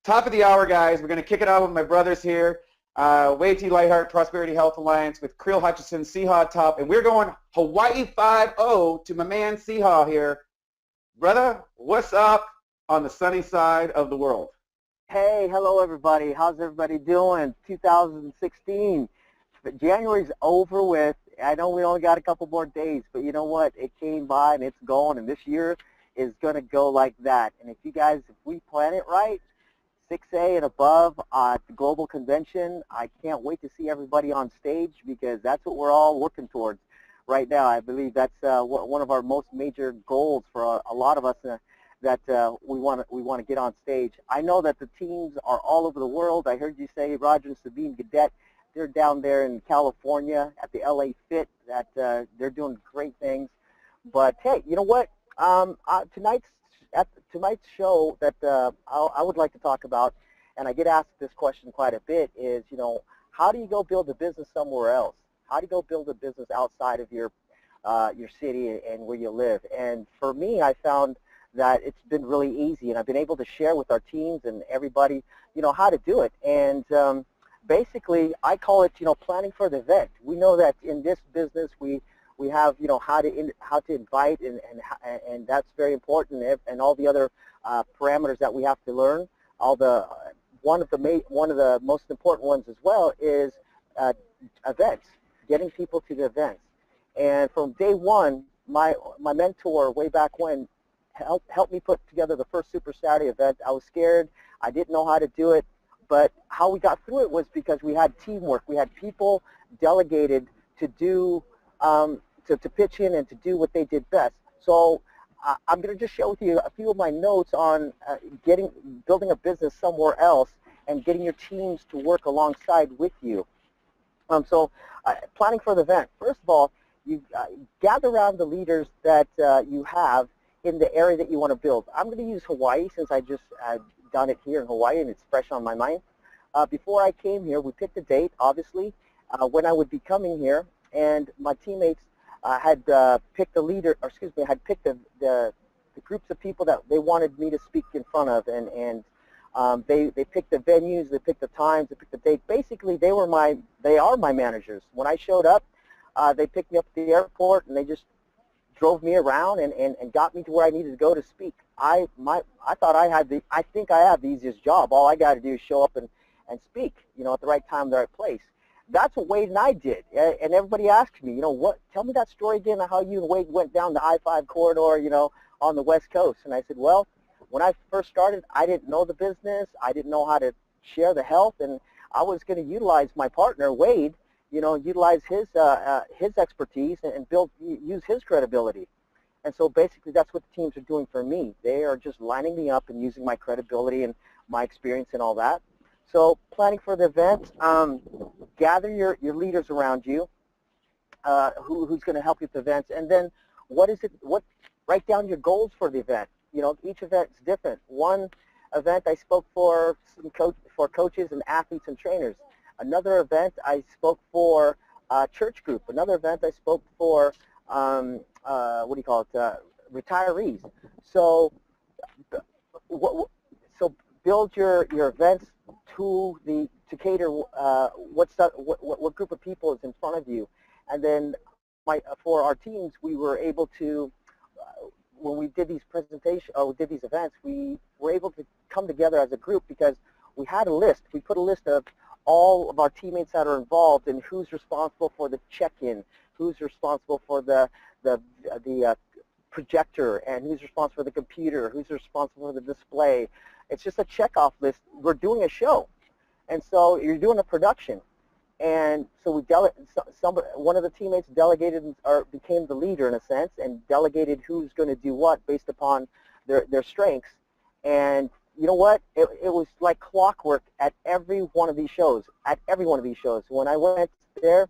Top of the hour, guys. We're going to kick it off with my brothers here. Way T Lightheart, Prosperity Health Alliance with Creel Hutchison, Siha top. And we're going Hawaii 5-0 to my man Siha here. Brother, what's up on the sunny side of the world? Hey, hello everybody. How's everybody doing? 2016. January's over with. I know we only got a couple more days, but you know what? It came by and it's gone, and this year is going to go like that. And if we plan it right, 6A and above at the global convention, I can't wait to see everybody on stage because that's what we're all working towards right now. I believe that's one of our most major goals for a lot of us that we want to get on stage. I know that the teams are all over the world. I heard you say Roger and Sabine Gadet, they're down there in California at the LA Fit. That they're doing great things. But hey, you know what? Tonight's show that I would like to talk about, and I get asked this question quite a bit, is how do you go build a business somewhere else? How do you go build a business outside of your city and where you live? And for me, I found that it's been really easy, and I've been able to share with our teams and everybody, how to do it. And basically, I call it, planning for the event. We know that in this business, we have, how to invite, and that's very important, and all the other parameters that we have to learn. One of the most important ones as well is events, getting people to the events. And from day one, my mentor way back when helped me put together the first Super Saturday event. I was scared. I didn't know how to do it. But how we got through it was because we had teamwork. We had people delegated to do, to pitch in and to do what they did best. So I'm going to just share with you a few of my notes on building a business somewhere else and getting your teams to work alongside with you. Planning for the event. First of all, you gather around the leaders that you have in the area that you want to build. I'm going to use Hawaii since I just done it here in Hawaii and it's fresh on my mind. Before I came here, we picked a date, obviously, when I would be coming here, and my teammates had picked the leader, or excuse me, had picked the groups of people that they wanted me to speak in front of, and they picked the venues, they picked the times, they picked the date. Basically, they are my managers. When I showed up, they picked me up at the airport, and they just drove me around and got me to where I needed to go to speak. I think I have the easiest job. All I got to do is show up and speak, at the right time, the right place. That's what Wade and I did. And everybody asked me, tell me that story again, how you and Wade went down the I-5 corridor, on the West Coast. And I said, well, when I first started, I didn't know the business. I didn't know how to share the health, and I was going to utilize my partner, Wade, utilize his expertise and use his credibility. And so basically that's what the teams are doing for me. They are just lining me up and using my credibility and my experience and all that. So planning for the event, gather your leaders around you, who's going to help you with the events, and then write down your goals for the event. Each event is different. One event I spoke for coaches and athletes and trainers. Another event I spoke for church group. Another event I spoke for retirees. So build your events to cater what group of people is in front of you, and then for our teams, we were able to when we did these presentations or we did these events, we were able to come together as a group because we had a list. We put a list of all of our teammates that are involved and who's responsible for the check-in, who's responsible for the projector, and who's responsible for the computer, who's responsible for the display. It's just a check-off list. We're doing a show, and so you're doing a production. And so one of the teammates delegated or became the leader in a sense and delegated who's going to do what based upon their strengths. And you know what? It was like clockwork at every one of these shows. When I went there,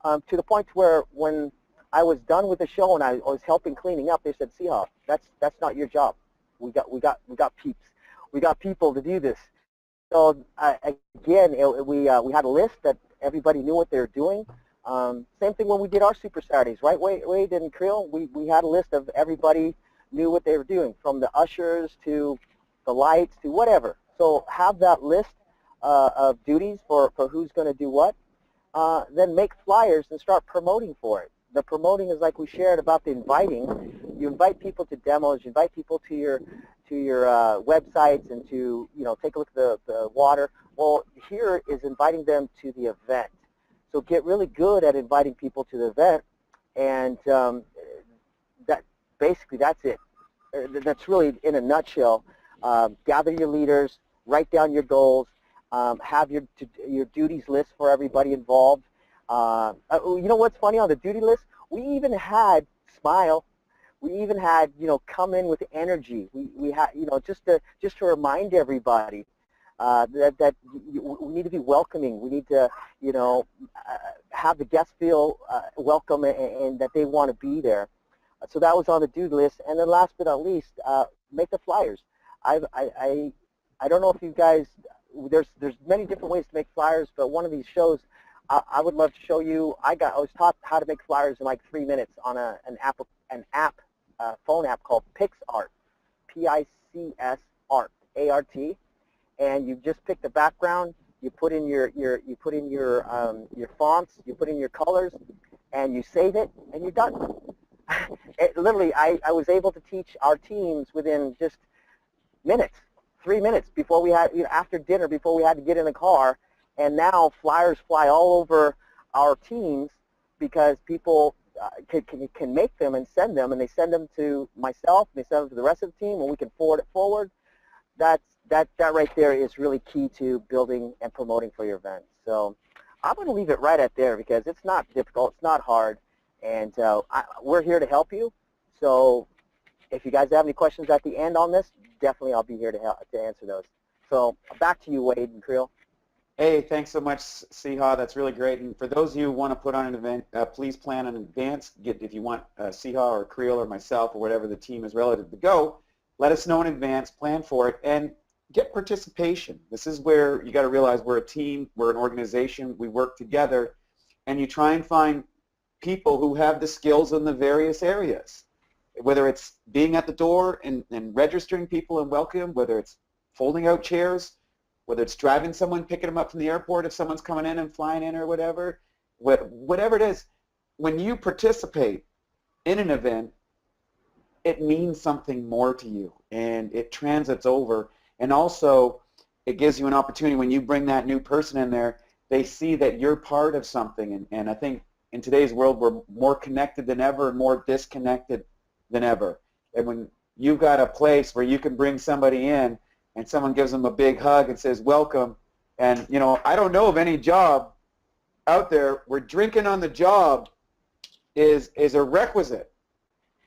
to the point where when I was done with the show and I was helping cleaning up, they said, "Siha, that's not your job. We got peeps. We got people to do this." So again, we had a list that everybody knew what they were doing. Same thing when we did our Super Saturdays, right? Wade and Creel, we had a list of everybody knew what they were doing, from the ushers to the lights to whatever. So have that list of duties for who's going to do what. Then make flyers and start promoting for it. The promoting is like we shared about the inviting. You invite people to demos. You invite people to your websites and to take a look at the water. Well, here is inviting them to the event. So get really good at inviting people to the event, and that basically that's it. That's really in a nutshell. Gather your leaders, write down your goals, have your duties list for everybody involved. You know what's funny on the duty list? We even had smile. We even had come in with energy. We had just to remind everybody that we need to be welcoming. We need to have the guests feel welcome and that they want to be there. So that was on the duty list. And then last but not least, make the flyers. I don't know if you guys, there's many different ways to make flyers, but one of these shows I would love to show you. I was taught how to make flyers in like 3 minutes on an phone app called PixArt, P-I-C-S Art, A-R-T, and you just pick the background, you put in your fonts, you put in your colors, and you save it, and you're done. Literally, I was able to teach our teams within just minutes, 3 minutes before we had, after dinner, before we had to get in the car, and now flyers fly all over our teams because people can make them and send them, and they send them to myself, and they send them to the rest of the team, and we can forward it forward. That right there is really key to building and promoting for your event. So I'm going to leave it right at there because it's not difficult, it's not hard, and we're here to help you. So if you guys have any questions at the end on this, definitely I'll be here to answer those. So back to you, Wade and Creel. Hey, thanks so much, Siha. That's really great. And for those of you who want to put on an event, please plan in advance. If you want Siha or Creel or myself or whatever the team is relative to go, let us know in advance, plan for it, and get participation. This is where you got to realize we're a team, we're an organization, we work together, and you try and find people who have the skills in the various areas, whether it's being at the door and registering people and welcome, whether it's folding out chairs, whether it's driving someone, picking them up from the airport if someone's coming in and flying in or whatever, whatever it is, when you participate in an event, it means something more to you, and it transits over, and also it gives you an opportunity when you bring that new person in there, they see that you're part of something, and I think in today's world we're more connected than ever and more disconnected than ever, and when you've got a place where you can bring somebody in and someone gives them a big hug and says, welcome. And, I don't know of any job out there where drinking on the job is a requisite.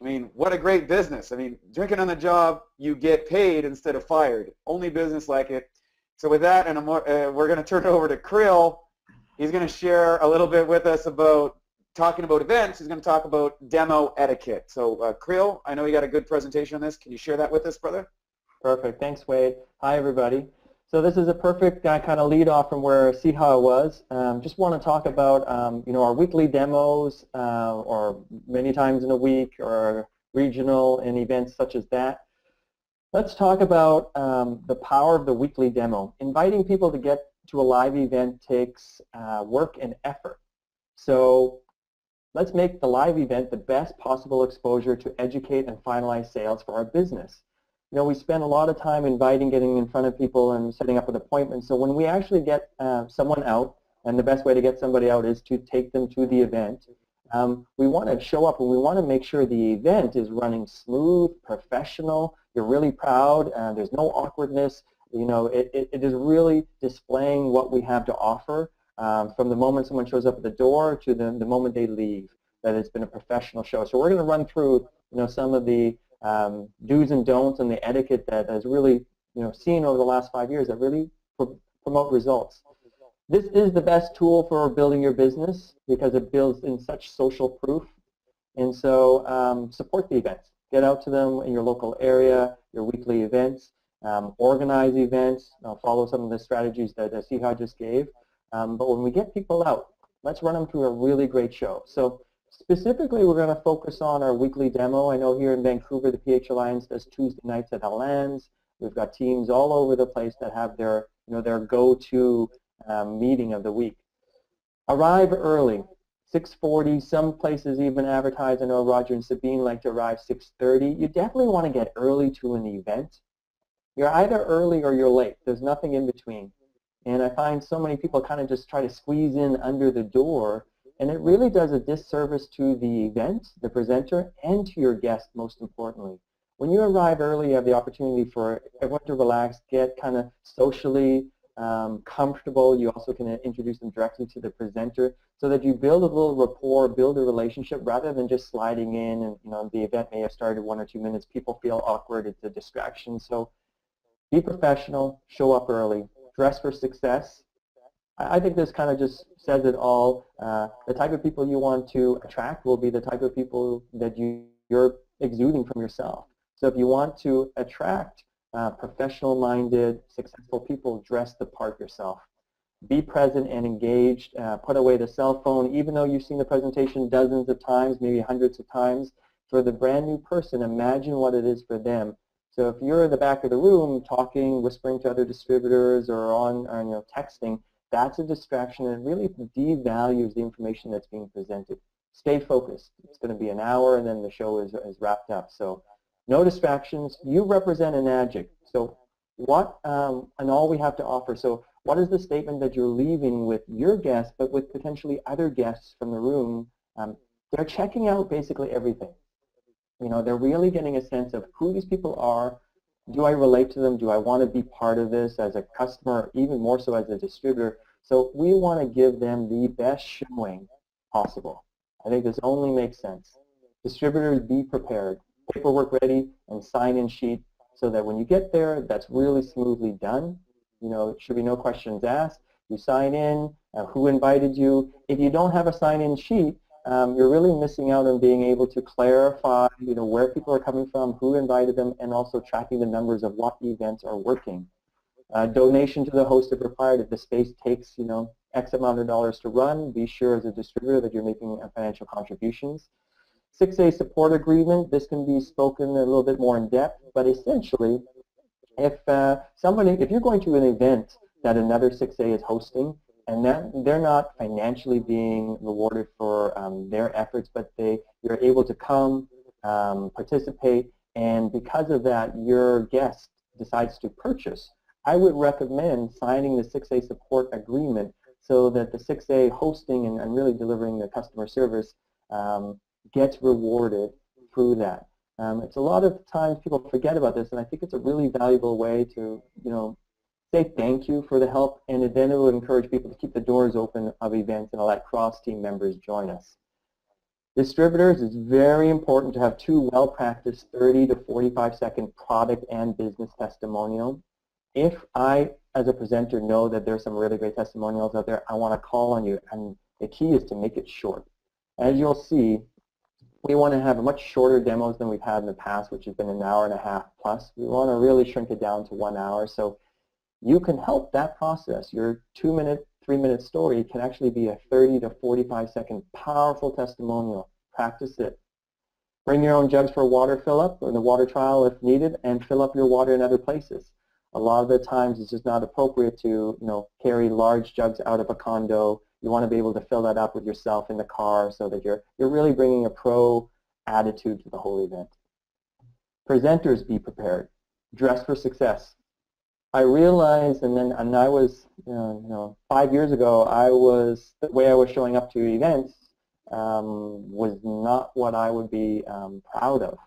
I mean, what a great business. I mean, drinking on the job, you get paid instead of fired. Only business like it. So with that, and we're going to turn it over to Creel. He's going to share a little bit with us about talking about events. He's going to talk about demo etiquette. So Creel, I know you got a good presentation on this. Can you share that with us, brother? Perfect. Thanks, Wade. Hi, everybody. So this is a perfect kind of lead off from where Siha was. Just want to talk about our weekly demos, or many times in a week, or regional and events such as that. Let's talk about the power of the weekly demo. Inviting people to get to a live event takes work and effort. So let's make the live event the best possible exposure to educate and finalize sales for our business. We spend a lot of time inviting, getting in front of people and setting up an appointment. So when we actually get someone out, and the best way to get somebody out is to take them to the event, we want to show up and we want to make sure the event is running smooth, professional, you're really proud, there's no awkwardness. It is really displaying what we have to offer from the moment someone shows up at the door to the moment they leave, that it's been a professional show. So we're going to run through some of the do's and don'ts and the etiquette that has really seen over the last 5 years that really promote results. This is the best tool for building your business because it builds in such social proof. And so support the events. Get out to them in your local area, your weekly events, organize events, follow some of the strategies that Siha just gave. But when we get people out, let's run them through a really great show. So specifically, we're going to focus on our weekly demo. I know here in Vancouver, the PH Alliance does Tuesday nights at Alliance. We've got teams all over the place that have their, their go-to meeting of the week. Arrive early, 6:40. Some places even advertise. I know Roger and Sabine like to arrive 6:30. You definitely want to get early to an event. You're either early or you're late. There's nothing in between. And I find so many people kind of just try to squeeze in under the door, and it really does a disservice to the event, the presenter, and to your guest, most importantly. When you arrive early, you have the opportunity for everyone to relax, get kind of socially comfortable. You also can introduce them directly to the presenter so that you build a little rapport, build a relationship, rather than just sliding in and the event may have started 1 or 2 minutes. People feel awkward. It's a distraction. So be professional, show up early, dress for success. I think this kind of just says it all. The type of people you want to attract will be the type of people that you're exuding from yourself. So if you want to attract professional-minded, successful people, dress the part yourself. Be present and engaged. Put away the cell phone. Even though you've seen the presentation dozens of times, maybe hundreds of times, for the brand new person, imagine what it is for them. So if you're in the back of the room talking, whispering to other distributors or on texting, that's a distraction and it really devalues the information that's being presented. Stay focused. It's going to be an hour and then the show is wrapped up. So no distractions. You represent Enagic. So what and all we have to offer. So what is the statement that you're leaving with your guests, but with potentially other guests from the room? They're checking out basically everything. They're really getting a sense of who these people are. Do I relate to them? Do I want to be part of this as a customer, even more so as a distributor? So we want to give them the best showing possible. I think this only makes sense. Distributors, be prepared. Paperwork ready and sign-in sheet so that when you get there, that's really smoothly done. It should be no questions asked. You sign in, who invited you. If you don't have a sign-in sheet, you're really missing out on being able to clarify, where people are coming from, who invited them, and also tracking the numbers of what events are working. Donation to the host if required. If the space takes, X amount of dollars to run, be sure as a distributor that you're making financial contributions. 6A support agreement. This can be spoken a little bit more in depth, but essentially, if you're going to an event that another 6A is hosting, and that they're not financially being rewarded for their efforts, but you're able to come, participate, and because of that, your guest decides to purchase. I would recommend signing the 6A support agreement so that the 6A hosting and really delivering the customer service gets rewarded through that. It's a lot of times people forget about this, and I think it's a really valuable way to, say thank you for the help, and then it will encourage people to keep the doors open of events and let cross-team members join us. Distributors, it's very important to have 2 well-practiced 30 to 45-second product and business testimonial. If I, as a presenter, know that there's some really great testimonials out there, I want to call on you, and the key is to make it short. As you'll see, we want to have much shorter demos than we've had in the past, which has been an hour and a half plus. We want to really shrink it down to 1 hour. So you can help that process. Your 2-minute, 3-minute story can actually be a 30 to 45-second powerful testimonial. Practice it. Bring your own jugs for water fill-up or the water trial if needed, and fill up your water in other places. A lot of the times it's just not appropriate to carry large jugs out of a condo. You want to be able to fill that up with yourself in the car so that you're really bringing a pro attitude to the whole event. Presenters, be prepared. Dress for success. I realized, and I was, 5 years ago, the way I was showing up to events was not what I would be proud of.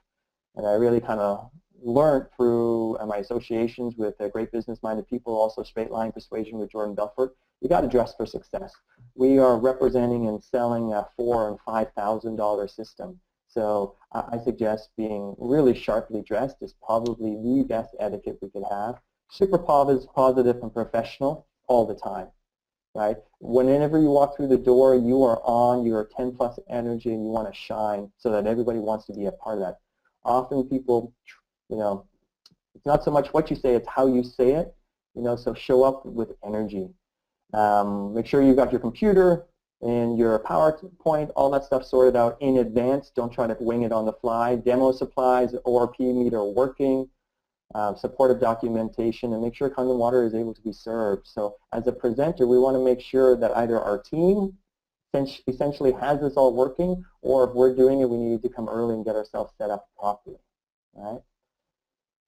And I really kind of learned through my associations with great business-minded people, also Straight Line Persuasion with Jordan Belfort. You got to dress for success. We are representing and selling a $4,000 and $5,000 system. So I suggest being really sharply dressed is probably the best etiquette we could have. Super positive and professional all the time, right? Whenever you walk through the door, you are on your 10 plus energy and you want to shine so that everybody wants to be a part of that. Often people, it's not so much what you say, it's how you say it, so show up with energy. Make sure you've got your computer and your PowerPoint, all that stuff sorted out in advance. Don't try to wing it on the fly. Demo supplies, ORP meter working. supportive documentation, and make sure Kangen water is able to be served. So as a presenter, we want to make sure that either our team essentially has this all working, or if we're doing it, we need to come early and get ourselves set up properly. All right?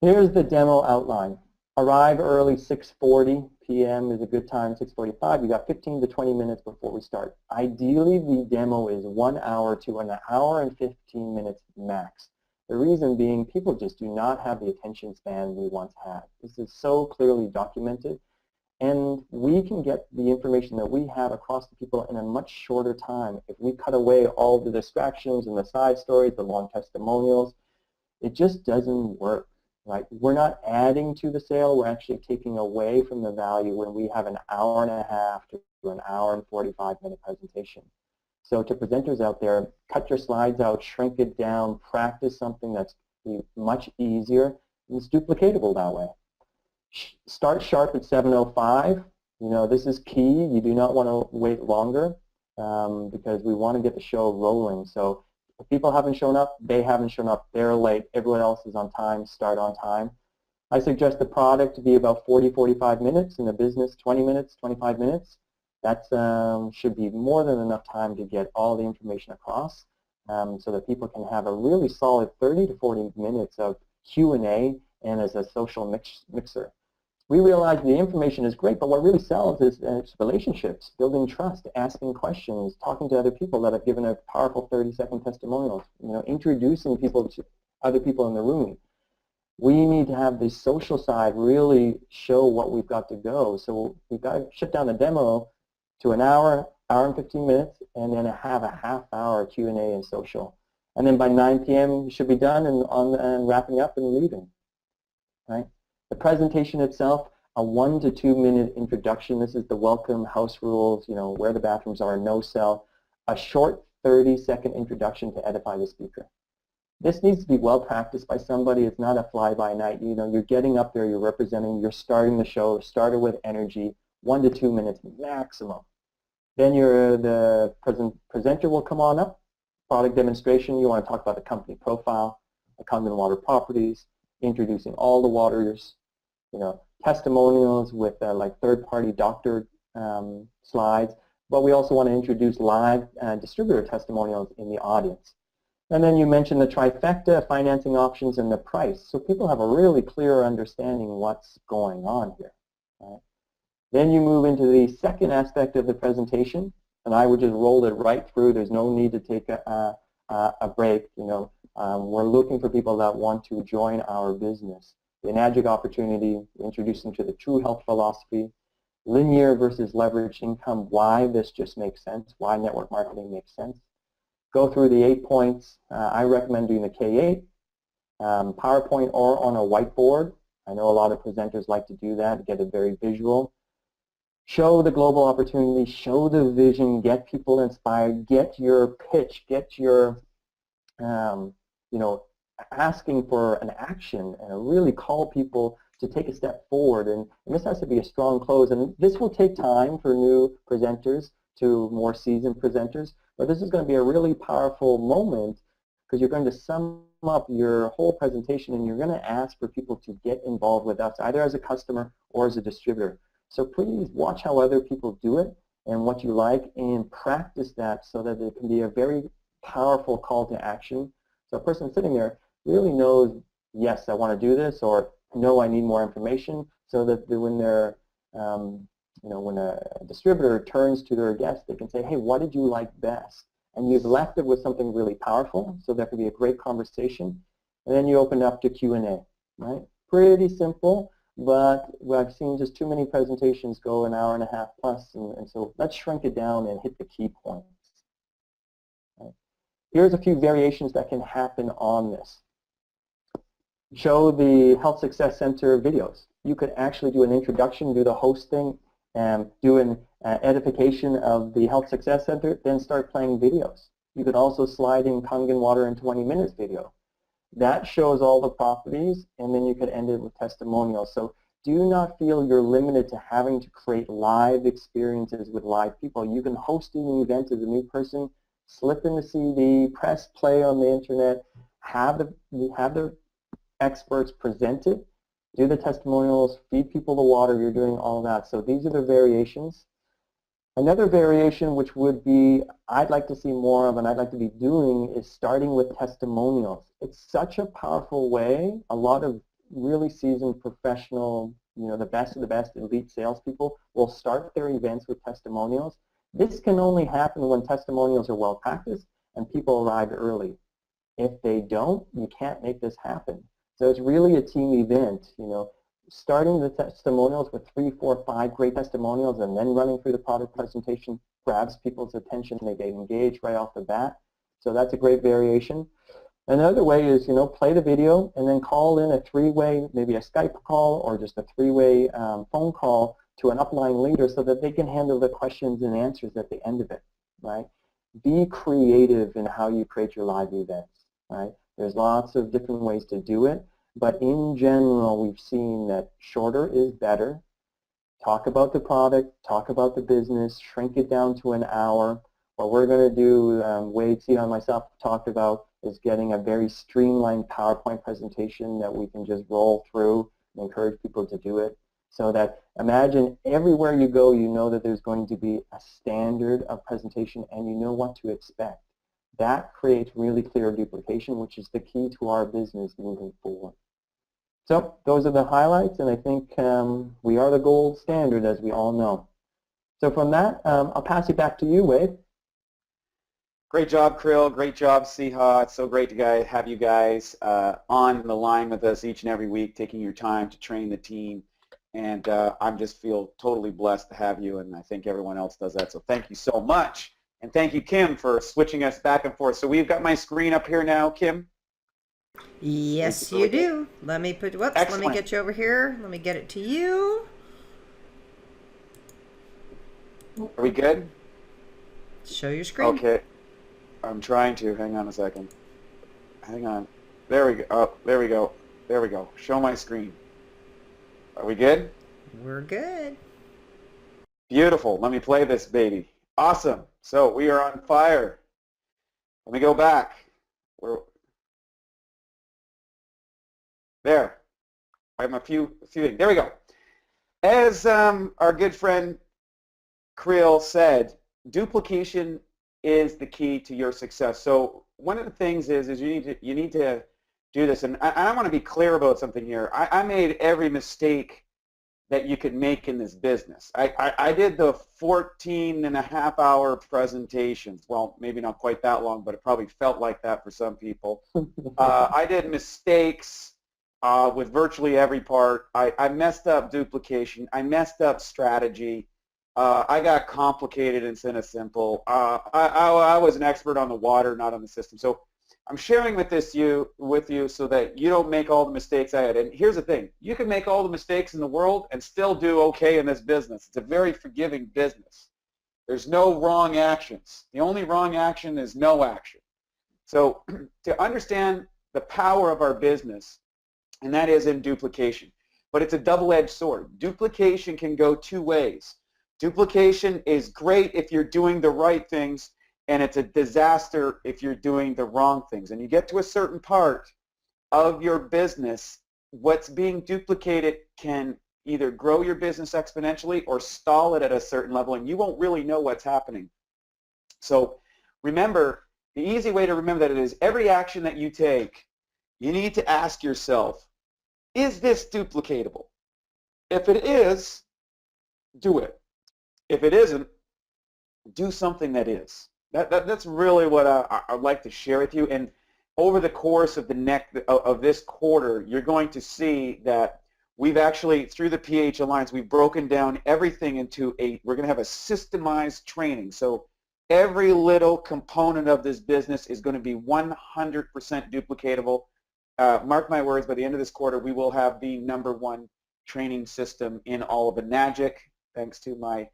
Here's the demo outline. Arrive early, 6:40 p.m. is a good time, 6:45. You got 15 to 20 minutes before we start. Ideally, the demo is 1 hour to an hour and 15 minutes max. The reason being, people just do not have the attention span we once had. This is so clearly documented, and we can get the information that we have across to people in a much shorter time. If we cut away all the distractions and the side stories, the long testimonials, it just doesn't work. Right? We're not adding to the sale, we're actually taking away from the value when we have an hour and a half to an hour and 45-minute presentation. So to presenters out there, cut your slides out, shrink it down, practice something that's much easier, and it's duplicatable that way. Start sharp at 7:05. You know, this is key. You do not want to wait longer because we want to get the show rolling. So if people haven't shown up, they haven't shown up, they're late, everyone else is on time, start on time. I suggest the product to be about 40-45 minutes and the business 20 minutes, 25 minutes. That should be more than enough time to get all the information across so that people can have a really solid 30 to 40 minutes of Q&A and as a social mixer. We realize the information is great, but what really sells is relationships, building trust, asking questions, talking to other people that have given a powerful 30-second testimonials, you know, introducing people to other people in the room. We need to have the social side really show what we've got to go. So we've got to shut down the demo to an hour, hour and 15 minutes, and then have a half-hour Q&A and social. And then by 9 p.m. you should be done and wrapping up and leaving. Right? The presentation itself, a 1 to 2 minute introduction. This is the welcome, house rules, you know, where the bathrooms are, no cell. A short 30-second introduction to edify the speaker. This needs to be well practiced by somebody. It's not a fly-by-night. You know, you're getting up there, you're representing, you're starting the show, started with energy, 1 to 2 minutes maximum. Then the presenter will come on up, product demonstration. You want to talk about the company profile, the Kangen water properties, introducing all the waters, you know, testimonials with like third-party doctor slides, but we also want to introduce live distributor testimonials in the audience. And then you mentioned the trifecta, financing options, and the price, so people have a really clear understanding what's going on here. Right? Then you move into the second aspect of the presentation, and I would just roll it right through. There's no need to take a break. You know, we're looking for people that want to join our business. The Enagic opportunity, introduce them to the true health philosophy, linear versus leveraged income, why this just makes sense, why network marketing makes sense. Go through the 8 points. I recommend doing the K8, PowerPoint or on a whiteboard. I know a lot of presenters like to do that, get it very visual. Show the global opportunity, show the vision, get people inspired, get your pitch, get your, you know, asking for an action and really call people to take a step forward. And this has to be a strong close. And this will take time for new presenters to more seasoned presenters. But this is going to be a really powerful moment because you're going to sum up your whole presentation and you're going to ask for people to get involved with us, either as a customer or as a distributor. So please watch how other people do it and what you like and practice that so that it can be a very powerful call to action. So a person sitting there really knows, yes, I want to do this, or no, I need more information, so that when they're, you know, when a distributor turns to their guest, they can say, hey, what did you like best? And you've left it with something really powerful, so that could be a great conversation. And then you open up to Q&A, right? Pretty simple, but I've seen just too many presentations go an hour and a half plus, and so let's shrink it down and hit the key points. Right? Here's a few variations that can happen on this. Show the Health Success Center videos. You could actually do an introduction, do the hosting, and do an edification of the Health Success Center, then start playing videos. You could also slide in Kangen water in 20 minutes video. That shows all the properties, and then you could end it with testimonials. So do not feel you're limited to having to create live experiences with live people. You can host an event as a new person, slip in the CD, press play on the internet, have the experts present it, do the testimonials, feed people the water, you're doing all that. So these are the variations. Another variation which would be, I'd like to see more of and I'd like to be doing is starting with testimonials. It's such a powerful way. A lot of really seasoned professional, the best of the best elite salespeople will start their events with testimonials. This can only happen when testimonials are well practiced and people arrive early. If they don't, you can't make this happen. So it's really a team event, starting the testimonials with 3, 4, 5 great testimonials and then running through the product presentation grabs people's attention. They get engaged right off the bat. So that's a great variation. Another way is, play the video and then call in a 3-way, maybe a Skype call or just a 3-way phone call to an upline leader so that they can handle the questions and answers at the end of it, right? Be creative in how you create your live events, right? There's lots of different ways to do it. But in general, we've seen that shorter is better. Talk about the product, talk about the business, shrink it down to an hour. What we're going to do, Wade, Siha, and myself talked about, is getting a very streamlined PowerPoint presentation that we can just roll through and encourage people to do it. So that imagine everywhere you go, you know that there's going to be a standard of presentation and you know what to expect. That creates really clear duplication, which is the key to our business moving forward. So those are the highlights, and I think we are the gold standard, as we all know. So from that, I'll pass it back to you, Wade. Great job, Krill. Great job, Siha. It's so great to have you guys on the line with us each and every week, taking your time to train the team. And I just feel totally blessed to have you, and I think everyone else does that. So thank you so much. And thank you, Kim, for switching us back and forth. So we've got my screen up here now, Kim. Yes, you do. Let me put, whoops, Excellent. Let me get you over here. Let me get it to you. Are we good? Show your screen. Okay. I'm trying to. Hang on a second. Hang on. There we go. Oh, there we go. There we go. Show my screen. Are we good? We're good. Beautiful. Let me play this baby. Awesome. So we are on fire. Let me go back. There. I have a few things. There we go. As our good friend Krill said, duplication is the key to your success. So one of the things is you need to do this. And I want to be clear about something here. I made every mistake that you could make in this business. I did the 14.5-hour presentations. Well, maybe not quite that long, but it probably felt like that for some people. I did mistakes with virtually every part. I messed up duplication. I messed up strategy. I got complicated instead of simple. I was an expert on the water, not on the system. So I'm sharing with you so that you don't make all the mistakes I had. And here's the thing. You can make all the mistakes in the world and still do okay in this business. It's a very forgiving business. There's no wrong actions. The only wrong action is no action. So to understand the power of our business, and that is in duplication. But it's a double-edged sword. Duplication can go two ways. Duplication is great if you're doing the right things, and it's a disaster if you're doing the wrong things. And you get to a certain part of your business, what's being duplicated can either grow your business exponentially or stall it at a certain level, and you won't really know what's happening. So remember, the easy way to remember that is every action that you take, you need to ask yourself, is this duplicatable? If it is, do it. If it isn't, do something that is. That's really what I'd like to share with you. And over the course of this quarter, you're going to see that we've actually, through the PH Alliance, we've broken down everything into we're going to have a systemized training. So every little component of this business is going to be 100% duplicatable. Mark my words, by the end of this quarter, we will have the #1 training system in all of Enagic, thanks to my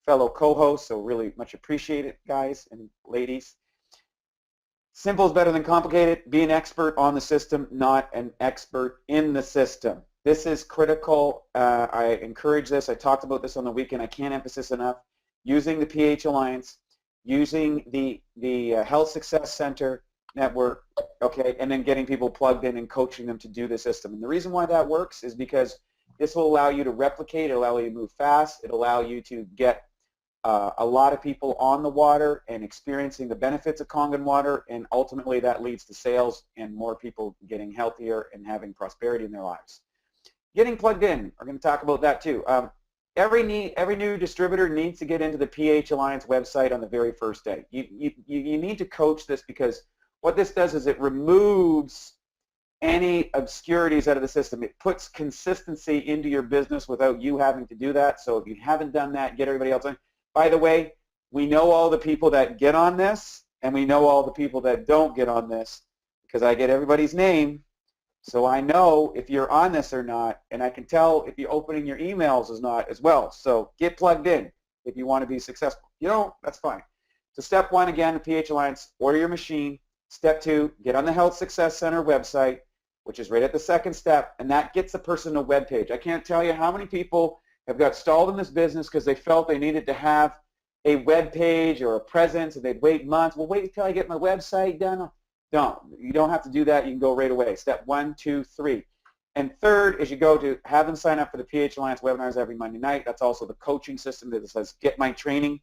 fellow co-hosts, so really much appreciated, guys and ladies. Simple is better than complicated. Be an expert on the system, not an expert in the system. This is critical. I encourage this. I talked about this on the weekend. I can't emphasize enough. Using the PH Alliance, using the Health Success Center, network, okay, and then getting people plugged in and coaching them to do the system. And the reason why that works is because this will allow you to replicate, it'll allow you to move fast, it'll allow you to get a lot of people on the water and experiencing the benefits of Kangen water, and ultimately that leads to sales and more people getting healthier and having prosperity in their lives. Getting plugged in, we're going to talk about that too. Every new distributor needs to get into the pH Alliance website on the very first day. You need to coach this, because what this does is it removes any obscurities out of the system. It puts consistency into your business without you having to do that. So if you haven't done that, get everybody else on. By the way, we know all the people that get on this, and we know all the people that don't get on this, because I get everybody's name. So I know if you're on this or not, and I can tell if you're opening your emails is not as well. So get plugged in if you want to be successful. You don't, that's fine. So step one, again, the pH Alliance, order your machine. Step two, get on the Health Success Center website, which is right at the second step, and that gets the person a web page. I can't tell you how many people have got stalled in this business because they felt they needed to have a web page or a presence, and they'd wait months. Well, wait until I get my website done. Don't. You don't have to do that. You can go right away. Step 1, 2, 3. And third is you go to have them sign up for the pH Alliance webinars every Monday night. That's also the coaching system that says get my training.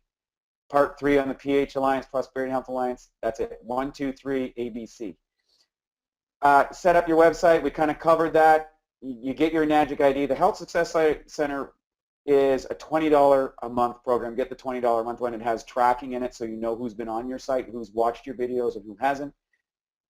Part 3 on the pH Alliance, Prosperity Health Alliance. That's it. 1, 2, 3, ABC. Set up your website. We kind of covered that. You get your Enagic ID. The Health Success Center is a $20 a month program. Get the $20 a month one. It has tracking in it, so you know who's been on your site, who's watched your videos, and who hasn't.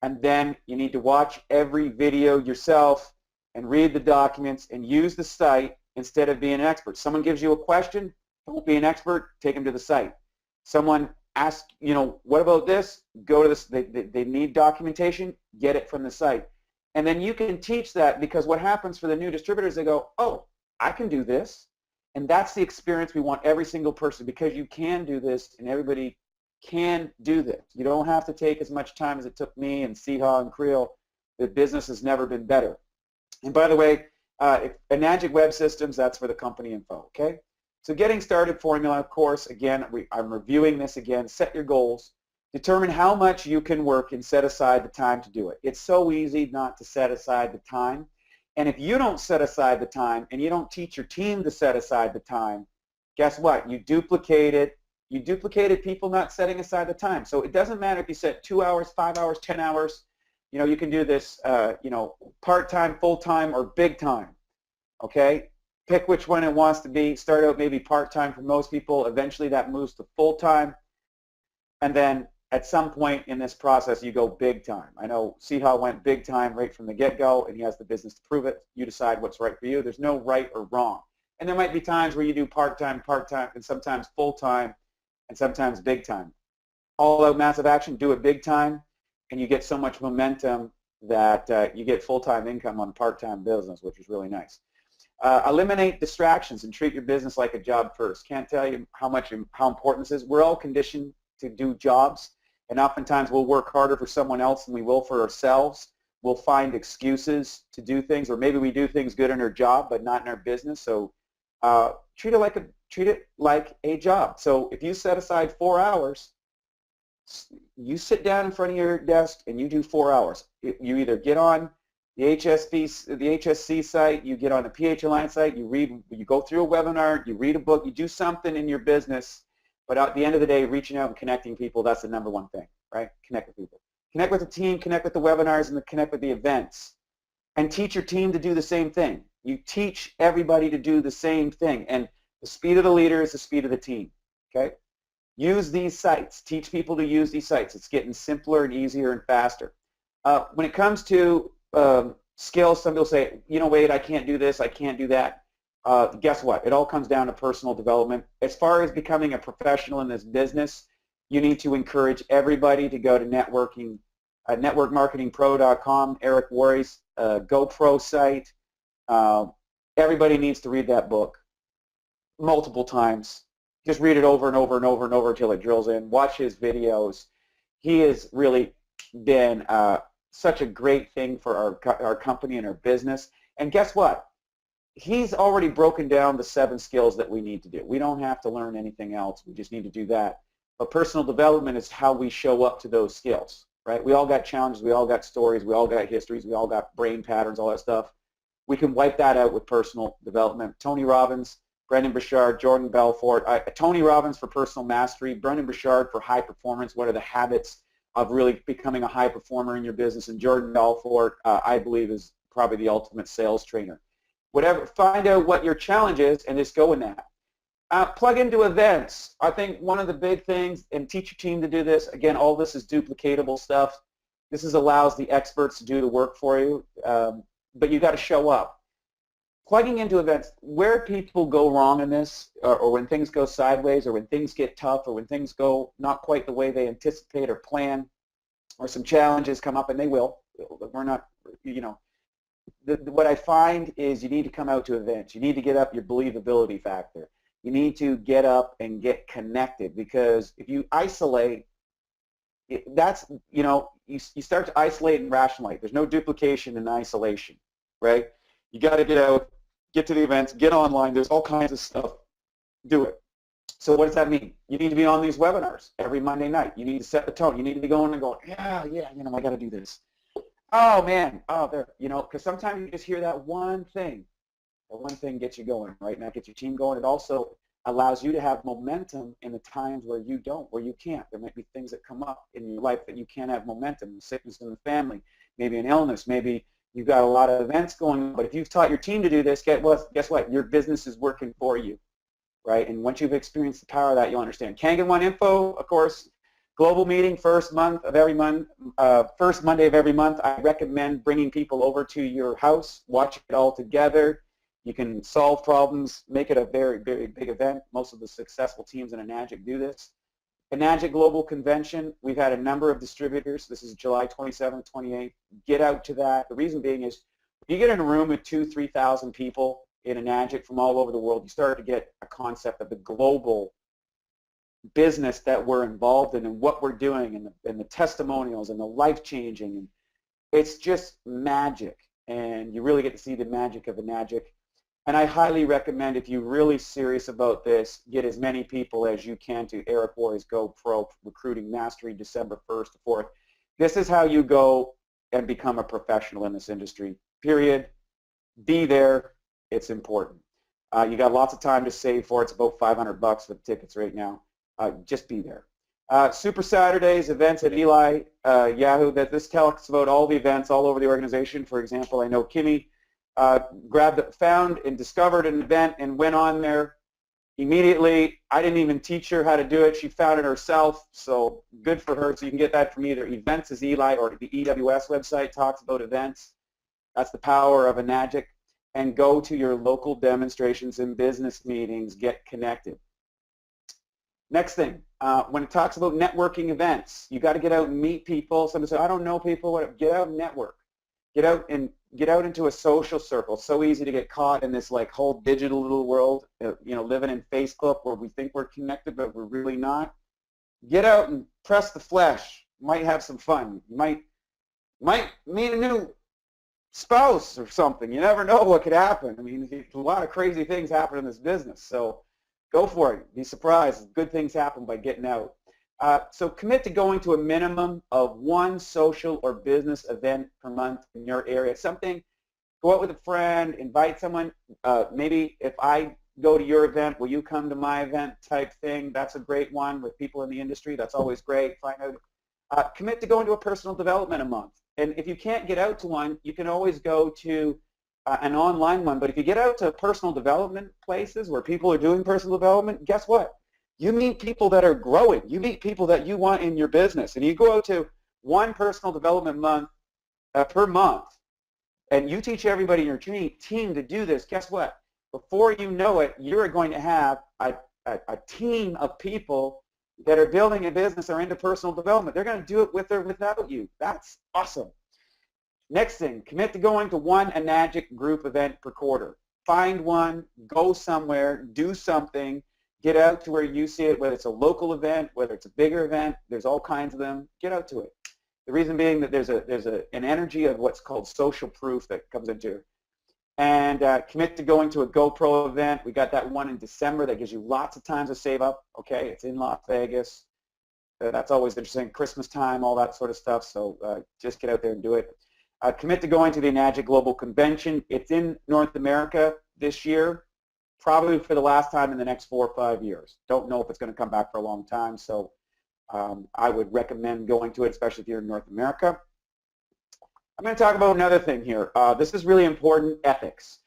And then you need to watch every video yourself and read the documents and use the site instead of being an expert. Someone gives you a question, don't be an expert, take them to the site. Someone asks, you know, what about this? Go to this. They need documentation, get it from the site. And then you can teach that, because what happens for the new distributors, they go, oh, I can do this. And that's the experience we want every single person, because you can do this and everybody can do this. You don't have to take as much time as it took me and Siha and Creel. The business has never been better. And by the way, Enagic Web Systems, that's for the company info, okay? So getting started formula, of course, again, I'm reviewing this again. Set your goals. Determine how much you can work and set aside the time to do it. It's so easy not to set aside the time. And if you don't set aside the time and you don't teach your team to set aside the time, guess what? You duplicate it. You duplicated people not setting aside the time. So it doesn't matter if you set 2 hours, 5 hours, 10 hours. You know, you can do this, you know, part-time, full-time, or big time, okay? Pick which one it wants to be. Start out maybe part-time for most people. Eventually that moves to full-time. And then at some point in this process, you go big time. I know Siha went big time right from the get-go, and he has the business to prove it. You decide what's right for you. There's no right or wrong. And there might be times where you do part-time, and sometimes full-time, and sometimes big time. All out massive action, do it big time, and you get so much momentum that you get full-time income on a part-time business, which is really nice. Eliminate distractions and treat your business like a job first. Can't tell you how important this is. We're all conditioned to do jobs, and oftentimes we'll work harder for someone else than we will for ourselves. We'll find excuses to do things, or maybe we do things good in our job but not in our business. So treat it like a job. So if you set aside 4 hours, you sit down in front of your desk and you do 4 hours. You either get on the HSC site, you get on the pH Alliance site, you go through a webinar, you read a book, you do something in your business. But at the end of the day, reaching out and connecting people, that's the #1 thing, right? Connect with people. Connect with the team, connect with the webinars, and connect with the events. And teach your team to do the same thing. You teach everybody to do the same thing. And the speed of the leader is the speed of the team, okay? Use these sites. Teach people to use these sites. It's getting simpler and easier and faster. When it comes to skills, some people say, you know, Wade, I can't do this, I can't do that. Guess what? It all comes down to personal development. As far as becoming a professional in this business, you need to encourage everybody to go to networkmarketingpro.com, Eric Worre's GoPro site. Everybody needs to read that book multiple times. Just read it over and over and over and over until it drills in. Watch his videos. He has really been such a great thing for our company and our business. And guess what? He's already broken down the 7 skills that we need to do. We don't have to learn anything else. We just need to do that. But personal development is how we show up to those skills. right? We all got challenges, we all got stories, we all got histories, we all got brain patterns, all that stuff. We can wipe that out with personal development. Tony Robbins, Brendan Burchard, Jordan Belfort. Tony Robbins for personal mastery, Brendan Burchard for high performance. What are the habits of really becoming a high performer in your business? And Jordan Belfort, I believe, is probably the ultimate sales trainer. Whatever, find out what your challenge is and just go in that. Plug into events. I think one of the big things, and teach your team to do this, again, all this is duplicatable stuff. This allows the experts to do the work for you, but you got to show up. Plugging into events, where people go wrong in this, or when things go sideways, or when things get tough, or when things go not quite the way they anticipate or plan, or some challenges come up, and they will. We're not, what I find is you need to come out to events. You need to get up your believability factor. You need to get up and get connected, because if you isolate, that's, you start to isolate and rationalize. There's no duplication in isolation, right? You got to get out, get to the events, get online. There's all kinds of stuff. Do it. So what does that mean? You need to be on these webinars every Monday night. You need to set the tone. You need to be going and going, yeah, I got to do this. Oh, man, there, because sometimes you just hear that one thing. That one thing gets you going, right? And that gets your team going. It also allows you to have momentum in the times where you don't, where you can't. There might be things that come up in your life that you can't have momentum, sickness in the family, maybe an illness, maybe you've got a lot of events going on. But if you've taught your team to do this, guess what? Your business is working for you, right? And once you've experienced the power of that, you'll understand. Kangen One Info, of course, global meeting first Monday of every month. I recommend bringing people over to your house, watching it all together. You can solve problems, make it a very, very big event. Most of the successful teams in Enagic do this. Enagic Global Convention, we've had a number of distributors. This is July 27th, 28th. Get out to that. The reason being is if you get in a room with 2,000, 3,000 people in Enagic from all over the world, you start to get a concept of the global business that we're involved in and what we're doing, and the testimonials and the life-changing. And it's just magic, and you really get to see the magic of Enagic. And I highly recommend, if you're really serious about this, get as many people as you can to Eric Worre's Go Pro Recruiting Mastery, December 1st to 4th. This is how you go and become a professional in this industry, period. Be there. It's important. You got lots of time to save for it. It's about $500 for the tickets right now. Just be there. Super Saturdays, events at Eli, Yahoo. This talks about all the events all over the organization. For example, I know Kimmy found and discovered an event and went on there immediately. I didn't even teach her how to do it. She found it herself, so good for her. So you can get that from either Events as Eli or the EWS website talks about events. That's the power of Enagic. And go to your local demonstrations and business meetings. Get connected. Next thing, when it talks about networking events, you got to get out and meet people. Somebody said, I don't know people. Get out and network. Get out into a social circle. It's so easy to get caught in this whole digital little world, living in Facebook where we think we're connected, but we're really not. Get out and press the flesh. You might have some fun. You might meet a new spouse or something. You never know what could happen. I mean, a lot of crazy things happen in this business. So go for it. Be surprised. Good things happen by getting out. So commit to going to a minimum of one social or business event per month in your area. Something, go out with a friend, invite someone. Maybe if I go to your event, will you come to my event type thing? That's a great one with people in the industry. That's always great. Find out. Commit to going to a personal development a month. And if you can't get out to one, you can always go to an online one. But if you get out to personal development places where people are doing personal development, guess what? You meet people that are growing. You meet people that you want in your business. And you go out to one personal development month per month, and you teach everybody in your team to do this. Guess what? Before you know it, you're going to have a team of people that are building a business or into personal development. They're going to do it with or without you. That's awesome. Next thing, commit to going to one Enagic group event per quarter. Find one, go somewhere, do something. Get out to where you see it, whether it's a local event, whether it's a bigger event. There's all kinds of them. Get out to it. The reason being that there's an energy of what's called social proof that comes into it. And commit to going to a GoPro event. We got that one in December that gives you lots of time to save up. Okay, it's in Las Vegas. That's always interesting. Christmas time, all that sort of stuff. So just get out there and do it. Commit to going to the Enagic Global Convention. It's in North America this year, probably for the last time in the next 4 or 5 years. Don't know if it's going to come back for a long time, so I would recommend going to it, especially if you're in North America. I'm going to talk about another thing here. This is really important, ethics.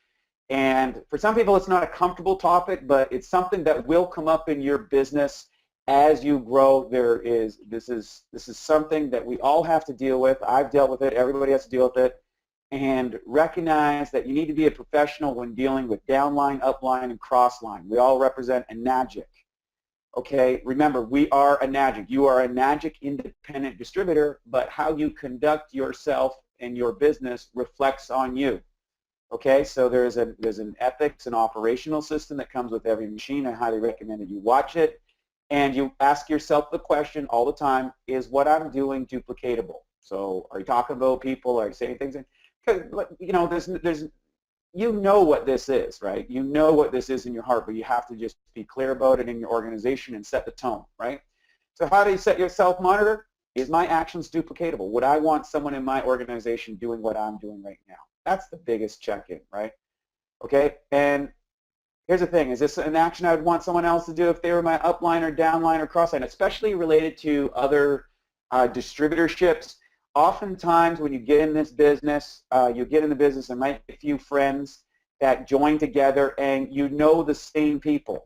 And for some people, it's not a comfortable topic, but it's something that will come up in your business as you grow. This is something that we all have to deal with. I've dealt with it. Everybody has to deal with it. And recognize that you need to be a professional when dealing with downline, upline, and crossline. We all represent Enagic. Okay, remember, we are Enagic. You are an Enagic independent distributor, but how you conduct yourself and your business reflects on you. Okay, so there's an ethics and operational system that comes with every machine. I highly recommend that you watch it, and you ask yourself the question all the time: is what I'm doing duplicatable? So, are you talking about people? Are you saying things? Because you know, you know what this is, right? You know what this is in your heart, but you have to just be clear about it in your organization and set the tone, right? So, how do you set your self-monitor? Is my actions duplicatable? Would I want someone in my organization doing what I'm doing right now? That's the biggest check-in, right? Okay, and here's the thing. Is this an action I would want someone else to do if they were my upline or downline or crossline, especially related to other distributorships? Oftentimes when you get in this business, there might be a few friends that join together and you know the same people.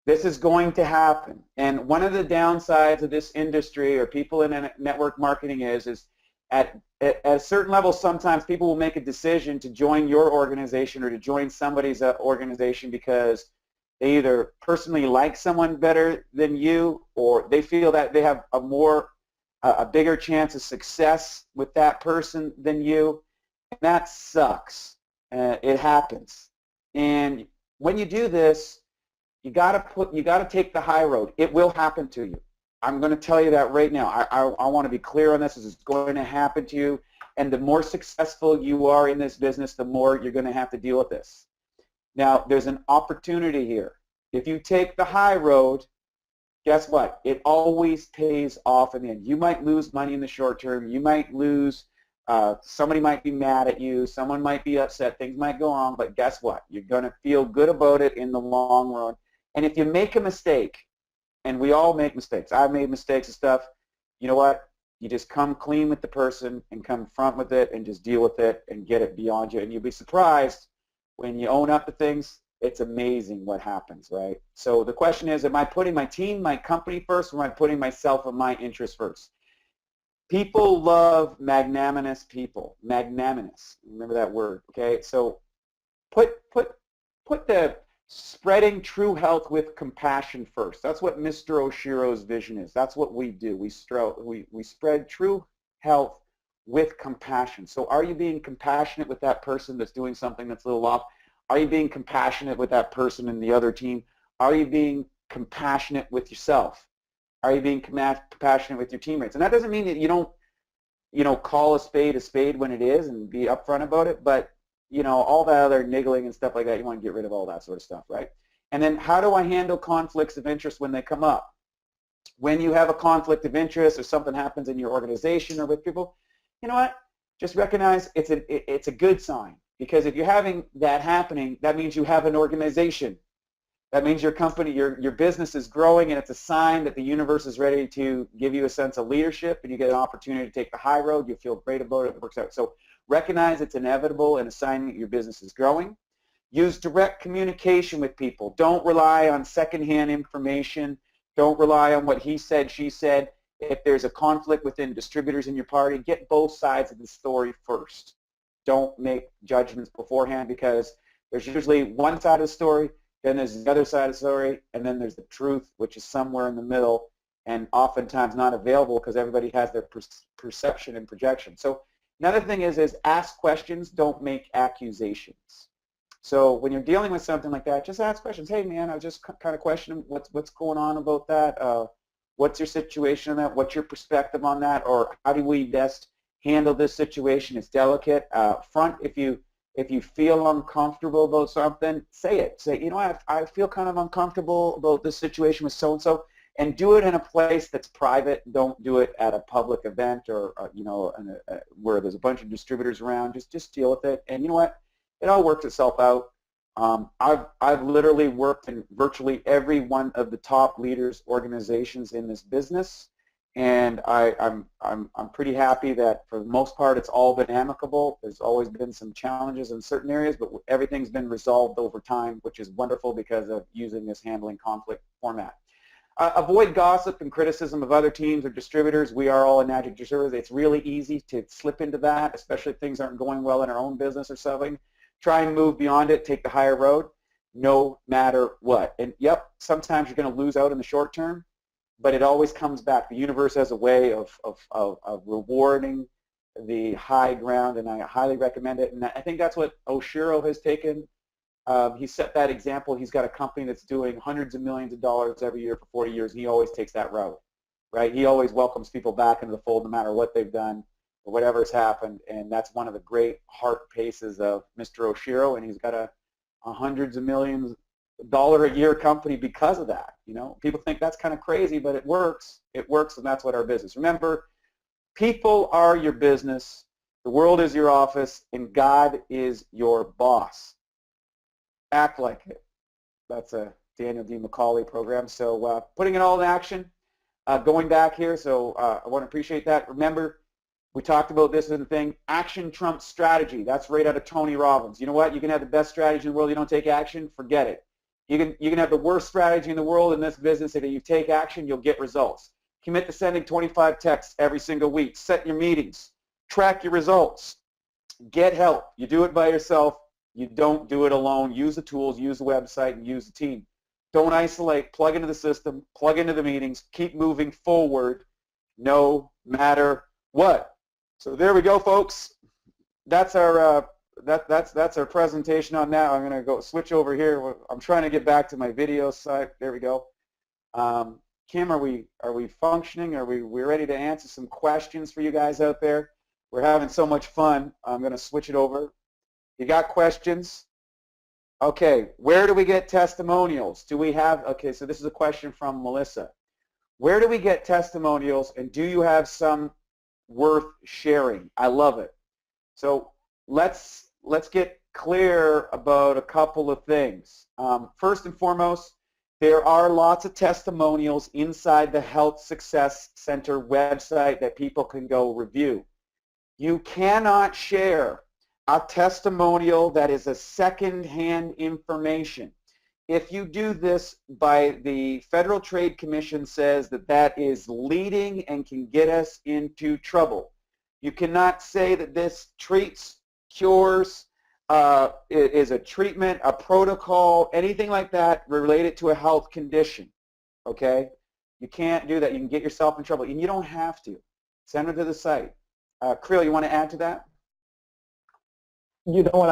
This is going to happen. And one of the downsides of this industry or people in network marketing is at a certain level, sometimes people will make a decision to join your organization or to join somebody's organization because they either personally like someone better than you, or they feel that they have a bigger chance of success with that person than you. And that sucks. It happens. And when you do this, you gotta take the high road. It will happen to you. I'm going to tell you that right now. I want to be clear on this. This is going to happen to you. And the more successful you are in this business, the more you're going to have to deal with this. Now, there's an opportunity here. If you take the high road, guess what? It always pays off in the end. You might lose money in the short term. You might lose, somebody might be mad at you. Someone might be upset. Things might go wrong. But guess what? You're going to feel good about it in the long run. And if you make a mistake, and we all make mistakes. I've made mistakes and stuff. You know what? You just come clean with the person and come front with it and just deal with it and get it beyond you. And you'll be surprised when you own up to things. It's amazing what happens, right? So the question is, am I putting my team, my company first, or am I putting myself and my interests first? People love magnanimous people. Magnanimous. Remember that word, okay? So put the spreading true health with compassion first. That's what Mr. Oshiro's vision is. That's what we do. We spread true health with compassion. So are you being compassionate with that person that's doing something that's a little off? Are you being compassionate with that person in the other team? Are you being compassionate with yourself? Are you being compassionate with your teammates? And that doesn't mean that you don't, call a spade when it is and be upfront about it, but all that other niggling and stuff like that, you want to get rid of all that sort of stuff, right? And then how do I handle conflicts of interest when they come up? When you have a conflict of interest or something happens in your organization or with people, you know what? Just recognize it's a good sign, because if you're having that happening, that means you have an organization. That means your company, your business is growing, and it's a sign that the universe is ready to give you a sense of leadership, and you get an opportunity to take the high road. You feel great about it. It works out. So recognize it's inevitable and a sign that your business is growing. Use direct communication with people. Don't rely on secondhand information. Don't rely on what he said, she said. If there's a conflict within distributors in your party, get both sides of the story first. Don't make judgments beforehand, because there's usually one side of the story, then there's the other side of the story, and then there's the truth, which is somewhere in the middle and oftentimes not available because everybody has their perception and projection. So another thing is ask questions, don't make accusations. So when you're dealing with something like that, just ask questions. Hey, man, I was just kind of questioning what's going on about that. What's your situation on that? What's your perspective on that? Or how do we best handle this situation? It's delicate. If you feel uncomfortable about something, say it. Say, I feel kind of uncomfortable about this situation with so-and-so. and do it in a place that's private. Don't do it at a public event or you know, where there's a bunch of distributors around. Just deal with it, and you know what? It all works itself out. I've literally worked in virtually every one of the top leaders organizations in this business, and I'm pretty happy that for the most part it's all been amicable. There's always been some challenges in certain areas, but everything's been resolved over time, which is wonderful because of using this handling conflict format. Avoid gossip and criticism of other teams or distributors. We are all Enagic distributors. It's really easy to slip into that, especially if things aren't going well in our own business or something. Try and move beyond it, take the higher road, no matter what. And yep, sometimes you're going to lose out in the short term, but it always comes back. The universe has a way of rewarding the high ground, and I highly recommend it. And I think that's what Oshiro has taken. He set that example. He's got a company that's doing hundreds of millions of dollars every year for 40 years, and he always takes that route, right? He always welcomes people back into the fold no matter what they've done or whatever has happened, and that's one of the great heart paces of Mr. Oshiro, and he's got a hundreds of millions dollar a year company because of that. You know, people think that's kind of crazy, but it works. It works, and that's what our business. Remember, people are your business, the world is your office, and God is your boss. Act like it. That's a Daniel D. McCauley program. So putting it all in action, going back here, so I want to appreciate that. Remember, we talked about this as a thing, action trumps strategy. That's right out of Tony Robbins. You know what? You can have the best strategy in the world. You don't take action, forget it. You can have the worst strategy in the world in this business. If you take action, you'll get results. Commit to sending 25 texts every single week. Set your meetings. Track your results. Get help. You do it by yourself. You don't do it alone. Use the tools, use the website, and use the team. Don't isolate. Plug into the system. Plug into the meetings. Keep moving forward no matter what. So there we go, folks. That's our that's our presentation on that. I'm going to go switch over here. I'm trying to get back to my video site. There we go. Kim, are we functioning? Are we ready to answer some questions for you guys out there? We're having so much fun. I'm going to switch it over. You got questions? Okay, where do we get testimonials? Do we have, okay, so this is a question from Melissa. Where do we get testimonials, and do you have some worth sharing? I love it. So let's get clear about a couple of things. First and foremost, there are lots of testimonials inside the Health Success Center website that people can go review. You cannot share a testimonial that is a second-hand information. If you do this, by the Federal Trade Commission says that that is leading and can get us into trouble. You cannot say that this treats, cures, is a treatment, a protocol, anything like that related to a health condition, okay? You can't do that. You can get yourself in trouble, and you don't have to. Send it to the site. Creel, you want to add to that? You know what?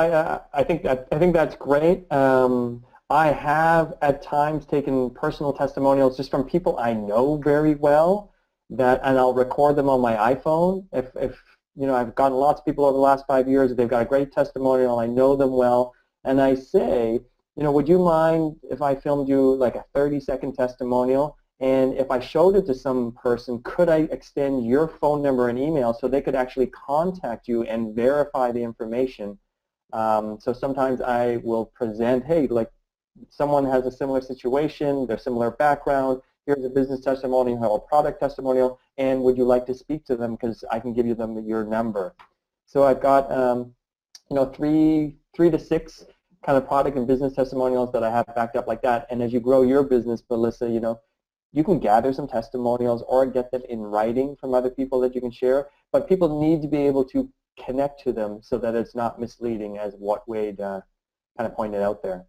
I think that's great. I have at times taken personal testimonials just from people I know very well, and I'll record them on my iPhone. If you know, I've gotten lots of people over the last 5 years. They've got a great testimonial. I know them well, and I say, you know, would you mind if I filmed you like a 30-second testimonial? And if I showed it to some person, could I extend your phone number and email so they could actually contact you and verify the information? So sometimes I will present, hey, like someone has a similar situation, their similar background, here's a business testimonial or a product testimonial, and would you like to speak to them because I can give you your number. So I've got you know, three to six kind of product and business testimonials that I have backed up like that. And as you grow your business, Melissa, you know, you can gather some testimonials or get them in writing from other people that you can share, but people need to be able to connect to them so that it's not misleading, as what Wade kind of pointed out there.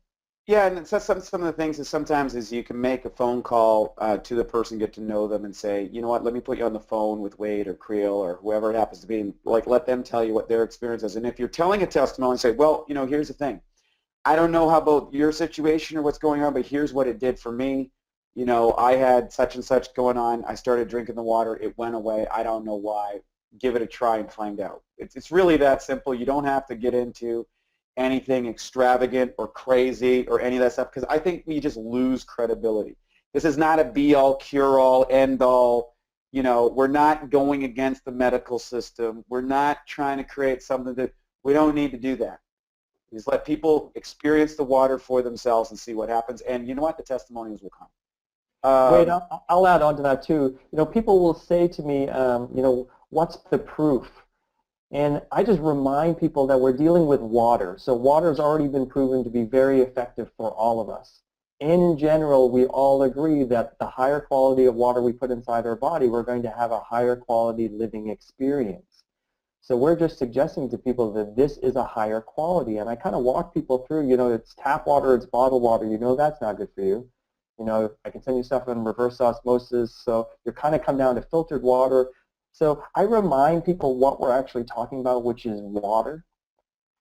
Yeah, and so some of the things is sometimes is you can make a phone call to the person, get to know them, and say, you know what, let me put you on the phone with Wade or Creel or whoever it happens to be, and like let them tell you what their experience is. And if you're telling a testimony, say, well, you know, here's the thing. I don't know how about your situation or what's going on, but here's what it did for me. You know, I had such and such going on. I started drinking the water. It went away. I don't know why. Give it a try and find out. It's really that simple. You don't have to get into anything extravagant or crazy or any of that stuff, because I think we just lose credibility. This is not a be-all, cure-all, end-all. You know, we're not going against the medical system. We're not trying to create something that we don't need to do that. Just let people experience the water for themselves and see what happens. And you know what? The testimonials will come. Wait, I'll add on to that too. You know, people will say to me, you know, what's the proof? And I just remind people that we're dealing with water. So water has already been proven to be very effective for all of us. In general, we all agree that the higher quality of water we put inside our body, we're going to have a higher quality living experience. So we're just suggesting to people that this is a higher quality. And I kind of walk people through, you know, it's tap water, it's bottled water. You know that's not good for you. You know, I can send you stuff in reverse osmosis. So you're kind of come down to filtered water. So I remind people what we're actually talking about, which is water.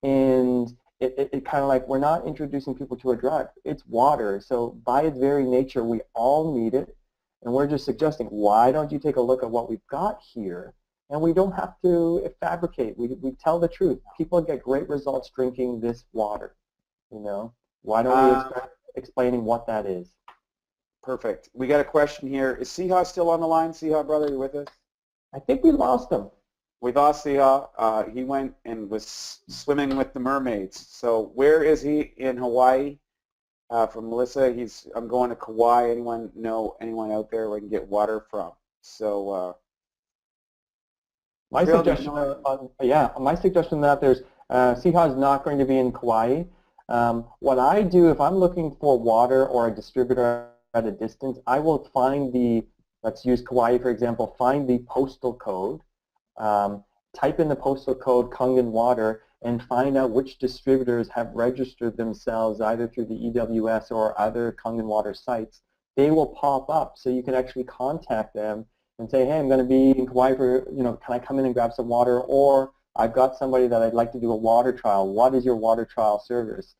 And it kind of like, we're not introducing people to a drug. It's water. So by its very nature, we all need it. And we're just suggesting, why don't you take a look at what we've got here? And we don't have to fabricate. We tell the truth. People get great results drinking this water. You know, why don't we start explaining what that is? Perfect. We got a question here. Is Siha still on the line? Siha, brother, you with us? I think we lost him. We lost Siha. He went and was swimming with the mermaids. So where is he in Hawaii? From Melissa, I'm going to Kauai. Anyone know anyone out there where I can get water from? So my suggestion, my suggestion that there's Siha is not going to be in Kauai. What I do if I'm looking for water or a distributor at a distance, I will find let's use Kauai for example, find the postal code, type in the postal code Kangen water, and find out which distributors have registered themselves either through the EWS or other Kangen water sites. They will pop up, so you can actually contact them and say, hey, I'm going to be in Kauai for, you know, can I come in and grab some water? Or I've got somebody that I'd like to do a water trial. What is your water trial service?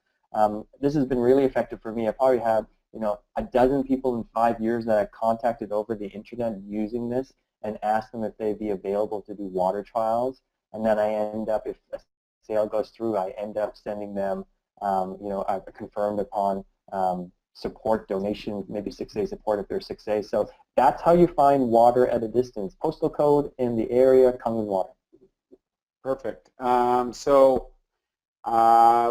This has been really effective for me. I probably have, you know, a dozen people in 5 years that I've contacted over the internet using this and asked them if they'd be available to do water trials. And then I end up, if a sale goes through, I end up sending them, you know, a confirmed upon support donation, maybe 6-day support if they're 6 days. So that's how you find water at a distance. Postal code in the area, Kangen water. perfect.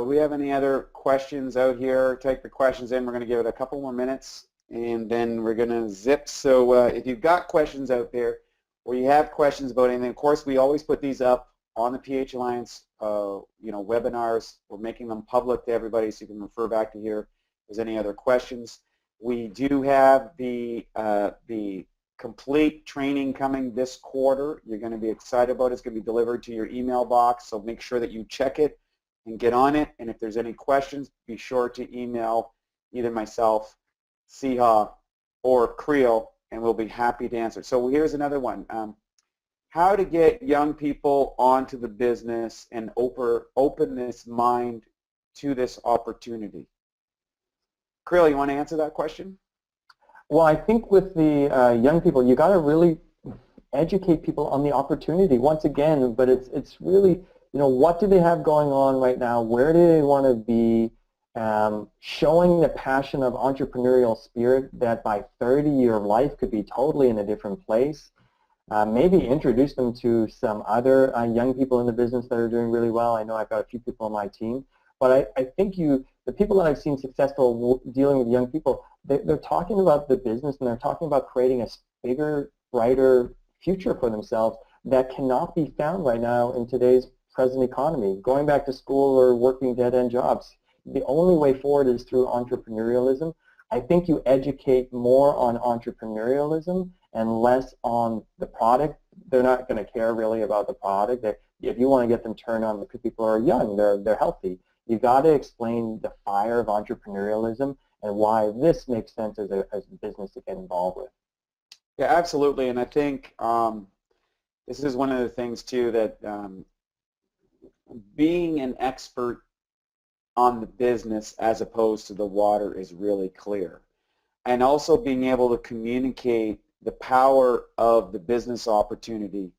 We have any other questions out here? Take the questions in. We're going to give it a couple more minutes, and then we're going to zip. So if you've got questions out there, or you have questions about anything, of course, we always put these up on the pH Alliance, you know, webinars. We're making them public to everybody, so you can refer back to here if there's any other questions. We do have the complete training coming this quarter. You're going to be excited about it. It's going to be delivered to your email box, so make sure that you check it and get on it. And if there's any questions, be sure to email either myself, Siha, or Creel, and we'll be happy to answer. So here's another one. How to get young people onto the business and open this mind to this opportunity. Creel, you want to answer that question? Well, I think with the young people, you got to really educate people on the opportunity once again, but it's really, you know, what do they have going on right now? Where do they want to be? Showing the passion of entrepreneurial spirit that by 30 your life could be totally in a different place. Maybe introduce them to some other young people in the business that are doing really well. I know I've got a few people on my team, but I think the people that I've seen successful dealing with young people, they're talking about the business and they're talking about creating a bigger, brighter future for themselves that cannot be found right now in today's present economy. Going back to school or working dead-end jobs, the only way forward is through entrepreneurialism. I think you educate more on entrepreneurialism and less on the product. They're not going to care really about the product. If you want to get them turned on, because people are young, they're healthy, you got to explain the fire of entrepreneurialism and why this makes sense as a business to get involved with. Yeah, absolutely. And I think this is one of the things too that being an expert on the business as opposed to the water is really clear. And also being able to communicate the power of the business opportunity.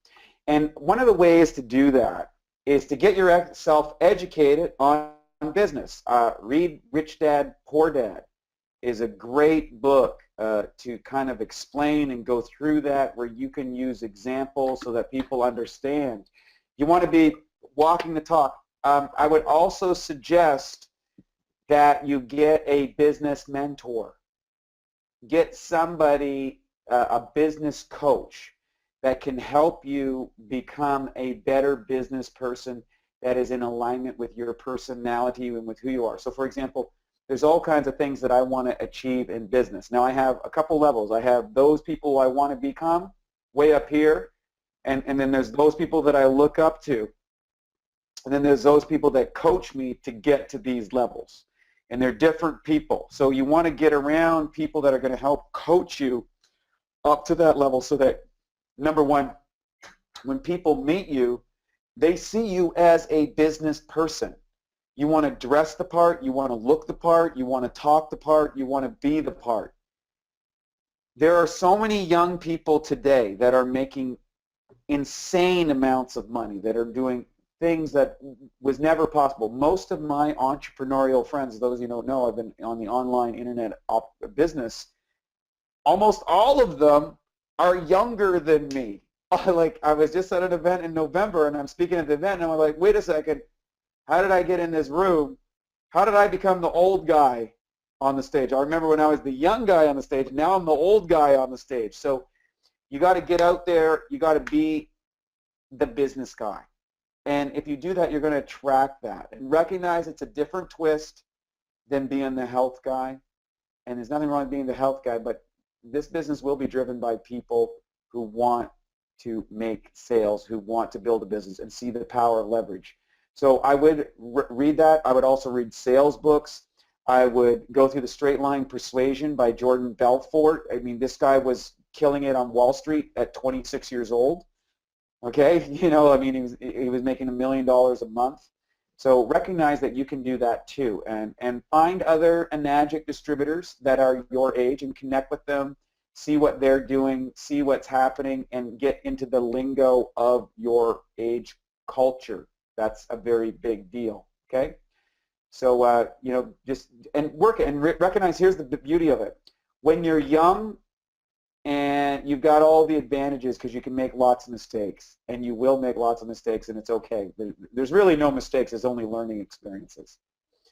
And one of the ways to do that is to get yourself educated on business. Read Rich Dad, Poor Dad. is a great book to kind of explain and go through that, where you can use examples so that people understand. You want to be walking the talk. I would also suggest that you get a business mentor. Get somebody, a business coach, that can help you become a better business person that is in alignment with your personality and with who you are. So for example, there's all kinds of things that I want to achieve in business. Now I have a couple levels. I have those people who I want to become way up here, and then there's those people that I look up to. And then there's those people that coach me to get to these levels. And they're different people. So you want to get around people that are going to help coach you up to that level, so that, number one, when people meet you, they see you as a business person. You want to dress the part, you want to look the part, you want to talk the part, you want to be the part. There are so many young people today that are making insane amounts of money, that are doing things that was never possible. Most of my entrepreneurial friends, those you don't know, I've been on the online internet business, almost all of them are younger than me. Like, I was just at an event in November, and I'm speaking at the event, and I'm like, wait a second, how did I get in this room? How did I become the old guy on the stage? I remember when I was the young guy on the stage, now I'm the old guy on the stage. So you got to get out there, you got to be the business guy. And if you do that, you're going to attract that. And recognize it's a different twist than being the health guy. And there's nothing wrong with being the health guy, but this business will be driven by people who want to make sales, who want to build a business and see the power of leverage. So I would read that. I would also read sales books. I would go through The Straight Line Persuasion by Jordan Belfort. I mean, this guy was killing it on Wall Street at 26 years old. Okay, you know, I mean, he was making $1 million a month. So recognize that you can do that too, and find other Enagic distributors that are your age and connect with them, see what they're doing, see what's happening, and get into the lingo of your age culture. That's a very big deal, okay? So, you know, just, and work it, and recognize, here's the beauty of it. When you're young and you've got all the advantages, because you can make lots of mistakes, and you will make lots of mistakes, and it's okay. There's really no mistakes, there's only learning experiences.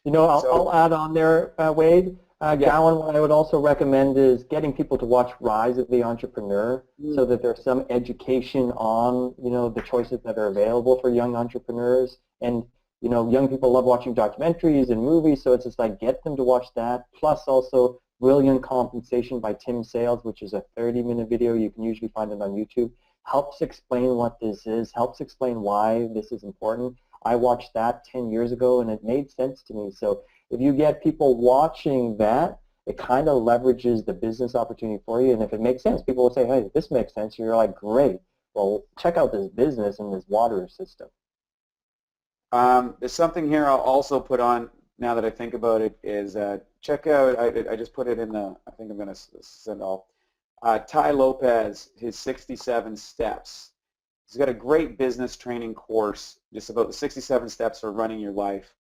You know, I'll add on there, Wade. Yeah. Gowan, what I would also recommend is getting people to watch Rise of the Entrepreneur, so that there's some education on, you know, the choices that are available for young entrepreneurs. And, you know, young people love watching documentaries and movies, so it's just like, get them to watch that. Plus also Brilliant Compensation by Tim Sales, which is a 30-minute video. You can usually find it on YouTube. Helps explain what this is, helps explain why this is important. I watched that 10 years ago, and it made sense to me. So if you get people watching that, it kind of leverages the business opportunity for you. And if it makes sense, people will say, hey, this makes sense. You're like, great. Well, check out this business and this water system. There's something here I'll also put on, now that I think about it, is check out, I just put it in the, I think I'm going to send off, Ty Lopez, his 67 steps. He's got a great business training course just about the 67 steps for running your life.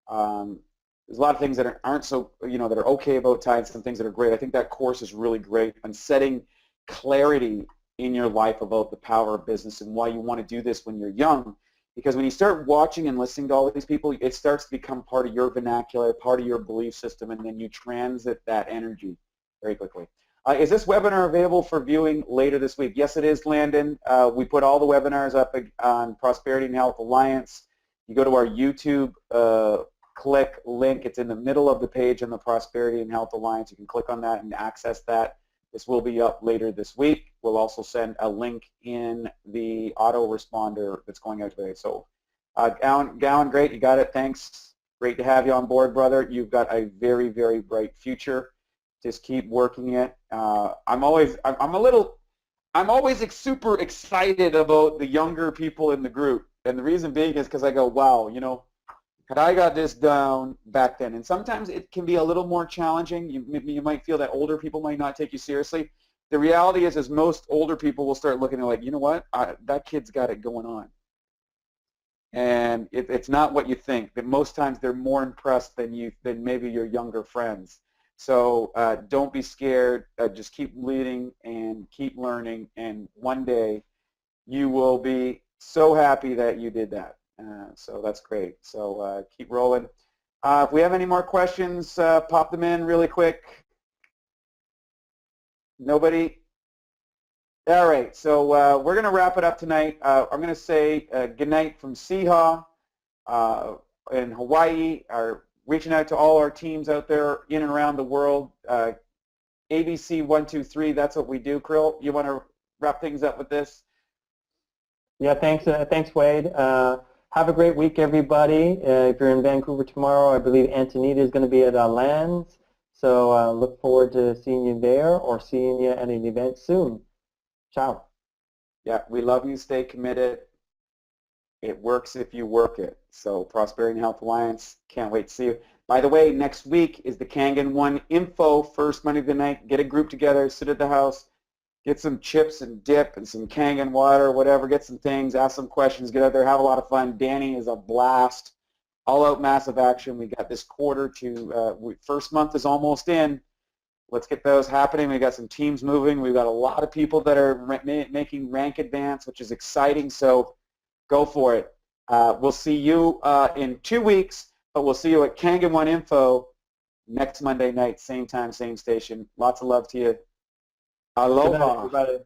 There's a lot of things that aren't so, you know, that are okay about Ty, and some things that are great. I think that course is really great on setting clarity in your life about the power of business and why you want to do this when you're young. Because when you start watching and listening to all these people, it starts to become part of your vernacular, part of your belief system, and then you transit that energy very quickly. Is this webinar available for viewing later this week? Yes, it is, Landon. We put all the webinars up on Prosperity and Health Alliance. You go to our YouTube, click link. It's in the middle of the page on the Prosperity and Health Alliance. You can click on that and access that. This will be up later this week. We'll also send a link in the autoresponder that's going out today. So, Gowan, great, you got it. Thanks. Great to have you on board, brother. You've got a very, very bright future. Just keep working it. I'm always super excited about the younger people in the group, and the reason being is because I go, wow, you know, had I got this down back then. And sometimes it can be a little more challenging. You might feel that older people might not take you seriously. The reality is most older people will start looking at like, you know what, that kid's got it going on. And it's not what you think. But most times they're more impressed than maybe your younger friends. So don't be scared. Just keep leading and keep learning, and one day you will be so happy that you did that. So that's great. So keep rolling. If we have any more questions, pop them in really quick. Nobody? All right, so we're going to wrap it up tonight. I'm going to say good night from Siha in Hawaii, reaching out to all our teams out there in and around the world. ABC 123, that's what we do. Krill, you want to wrap things up with this? Yeah, thanks, Wade. Have a great week, everybody. If you're in Vancouver tomorrow, I believe Antonita is going to be at Lands. So look forward to seeing you there or seeing you at an event soon. Ciao. Yeah, we love you. Stay committed. It works if you work it. So Prosperity and Health Alliance, can't wait to see you. By the way, next week is the Kangen 1 info, first Monday of the night. Get a group together, sit at the house, get some chips and dip and some Kangen water, whatever, get some things, ask some questions, get out there, have a lot of fun. Danny is a blast. All out massive action. We got this quarter to, first month is almost in. Let's get those happening. We got some teams moving. We've got a lot of people that are making rank advance, which is exciting. So go for it. We'll see you in 2 weeks, but we'll see you at Kangen 1 Info next Monday night, same time, same station. Lots of love to you. Aloha. Good night, everybody.